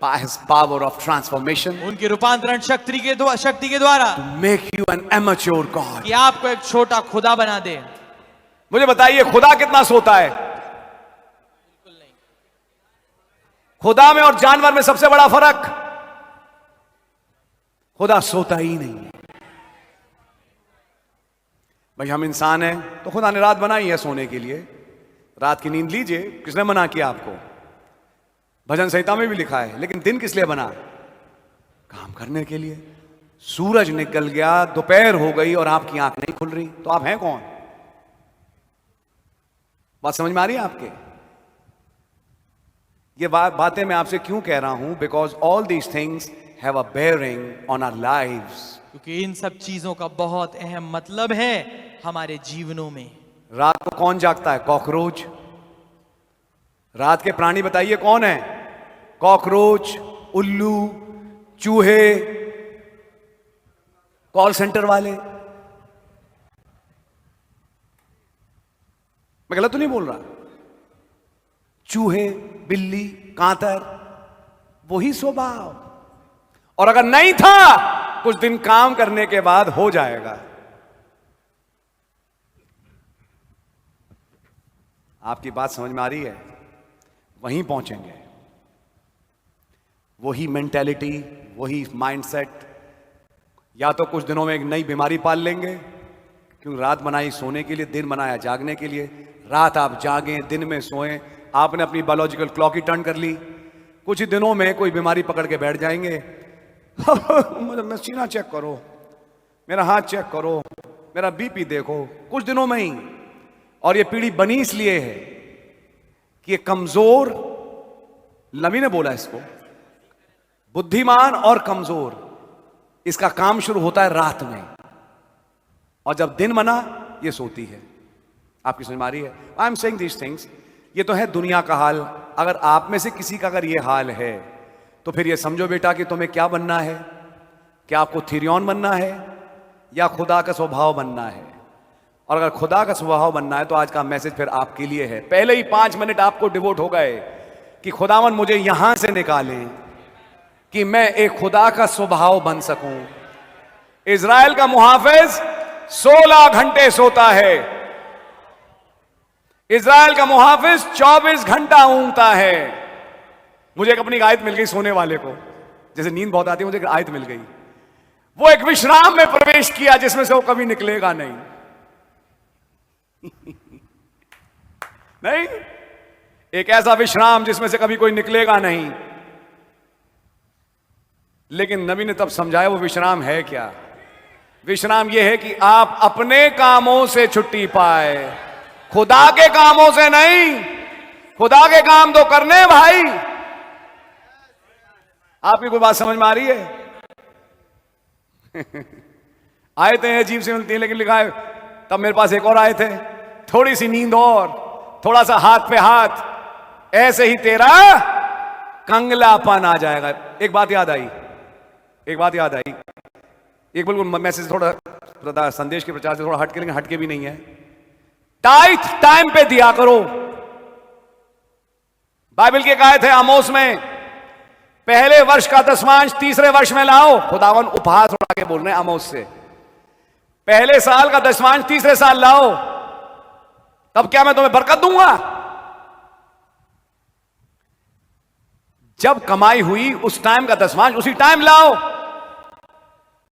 his power of transformation उनकी रूपांतरण शक्ति के द्वारा to make you an amateur God. कि आपको एक छोटा खुदा बना दे। मुझे बताइए खुदा कितना सोता है? खुदा में और जानवर में सबसे बड़ा फर्क, खुदा सोता ही नहीं है। भाई हम इंसान हैं तो खुदा ने रात बनाई है सोने के लिए, रात की नींद लीजिए, किसने मना किया आपको? भजन संहिता में भी लिखा है। लेकिन दिन किस लिए बना? काम करने के लिए। सूरज निकल गया, दोपहर हो गई और आपकी आंख नहीं खुल रही, तो आप हैं कौन? बात समझ में आ रही है आपके? ये बातें मैं आपसे क्यों कह रहा हूं? Because all these things have a bearing on our lives. क्योंकि इन सब चीजों का बहुत अहम मतलब है हमारे जीवनों में। रात को कौन जागता है? कॉकरोच। रात के प्राणी बताइए कौन है? कॉकरोच, उल्लू, चूहे, कॉल सेंटर वाले। मैं गलत तो नहीं बोल रहा? चूहे, बिल्ली, कांतर, वही स्वभाव। और अगर नहीं था, कुछ दिन काम करने के बाद हो जाएगा। आपकी बात समझ में आ रही है? वहीं पहुंचेंगे। वही मेंटेलिटी, वही माइंडसेट। या तो कुछ दिनों में एक नई बीमारी पाल लेंगे, क्योंकि रात बनाई सोने के लिए, दिन बनाया जागने के लिए। रात आप जागें, दिन में सोएं, आपने अपनी बायोलॉजिकल क्लॉक ही टर्न कर ली। कुछ ही दिनों में कोई बीमारी पकड़ के बैठ जाएंगे। मेरा सीना चेक करो, मेरा हाथ चेक करो, मेरा बीपी देखो, कुछ दिनों में ही। और ये पीढ़ी बनी इसलिए है कि ये कमजोर, नबी ने बोला इसको, बुद्धिमान और कमजोर, इसका काम शुरू होता है रात में, और जब दिन बना ये सोती है। आपकी समझ में आ रही है? I am saying these things. ये तो है दुनिया का हाल। अगर आप में से किसी का अगर ये हाल है तो फिर ये समझो बेटा कि तुम्हें क्या बनना है। क्या आपको थिरियन बनना है या खुदा का स्वभाव बनना है? और अगर खुदा का स्वभाव बनना है तो आज का मैसेज फिर आपके लिए है। पहले ही 5 मिनट आपको डिवोट हो गए कि खुदावन मुझे यहां से निकालें कि मैं एक खुदा का स्वभाव बन सकूं। इज़राइल का मुहाफिज 16 घंटे सोता है। इज़राइल का मुहाफिज 24 घंटा ऊँगता है। मुझे एक अपनी आयत मिल गई सोने वाले को, जैसे नींद बहुत आती है, मुझे एक आयत मिल गई। वो एक विश्राम में प्रवेश किया जिसमें से वो कभी निकलेगा नहीं। नहीं, एक ऐसा विश्राम जिसमें से कभी कोई निकलेगा नहीं। लेकिन नबी ने तब समझाया वो विश्राम है क्या। विश्राम यह है कि आप अपने कामों से छुट्टी पाए, खुदा के कामों से नहीं। खुदा के काम तो करने भाई। आपकी कोई बात समझ में आ रही है? आयतें अजीब सी मिलती हैं, लेकिन लिखा है तब मेरे पास एक और आए थे, थोड़ी सी नींद और, थोड़ा सा हाथ पे हाथ, ऐसे ही तेरा कंगलापन आ जाएगा। एक बात याद आई, एक बिल्कुल मैसेज थोड़ा संदेश के प्रचार से थोड़ा हटके, लेकिन हटके भी नहीं है। टाइट टाइम पे दिया करो। बाइबल के कहे थे आमोस में, पहले वर्ष का दशमांश तीसरे वर्ष में लाओ। खुदावन उपहार उड़ा के बोल रहे हैं आमोस से, पहले साल का दशमांश तीसरे साल लाओ, तब क्या मैं तुम्हें बरकत दूंगा। जब कमाई हुई उस टाइम का दशमांश उसी टाइम लाओ।